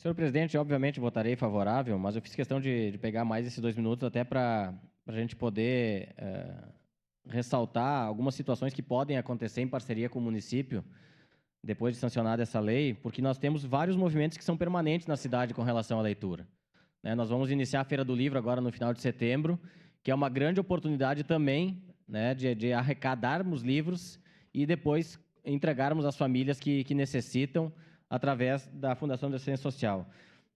Senhor presidente, obviamente votarei favorável, mas eu fiz questão de pegar mais esses 2 minutos até para a gente poder ressaltar algumas situações que podem acontecer em parceria com o município, depois de sancionada essa lei, porque nós temos vários movimentos que são permanentes na cidade com relação à leitura. Né? Nós vamos iniciar a Feira do Livro agora no final de setembro, que é uma grande oportunidade também, né, de arrecadarmos livros e depois entregarmos às famílias que necessitam através da Fundação de Assistência Social.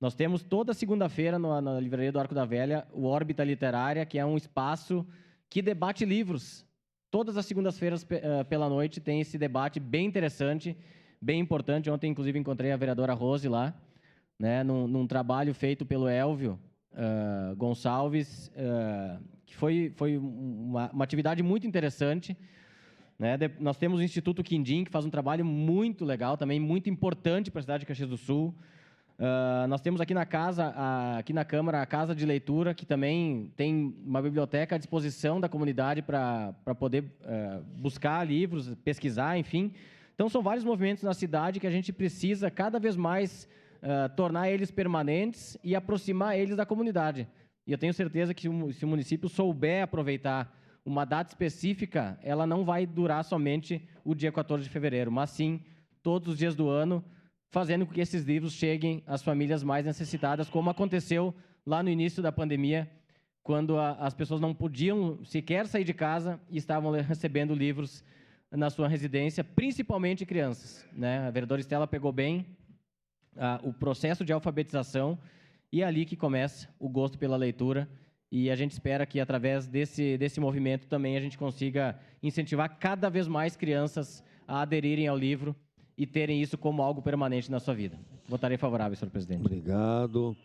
Nós temos toda segunda-feira na Livraria do Arco da Velha o Órbita Literária, que é um espaço que debate livros. Todas as segundas-feiras pela noite tem esse debate bem interessante, bem importante. Ontem, inclusive, encontrei a vereadora Rose lá, né, num trabalho feito pelo Elvio Gonçalves, que foi uma atividade muito interessante. Né? Nós temos o Instituto Quindim, que faz um trabalho muito legal, também muito importante para a cidade de Caxias do Sul. Nós temos aqui na casa, aqui na Câmara, a Casa de Leitura, que também tem uma biblioteca à disposição da comunidade para poder buscar livros, pesquisar, enfim. Então, são vários movimentos na cidade que a gente precisa cada vez mais tornar eles permanentes e aproximar eles da comunidade. E eu tenho certeza que se o município souber aproveitar uma data específica, ela não vai durar somente o dia 14 de fevereiro, mas sim todos os dias do ano, fazendo com que esses livros cheguem às famílias mais necessitadas, como aconteceu lá no início da pandemia, quando as pessoas não podiam sequer sair de casa e estavam recebendo livros na sua residência, principalmente crianças. Né? A vereadora Estela pegou bem o processo de alfabetização e é ali que começa o gosto pela leitura. E a gente espera que, através desse movimento, também a gente consiga incentivar cada vez mais crianças a aderirem ao livro e terem isso como algo permanente na sua vida. Votarei favorável, senhor presidente. Obrigado.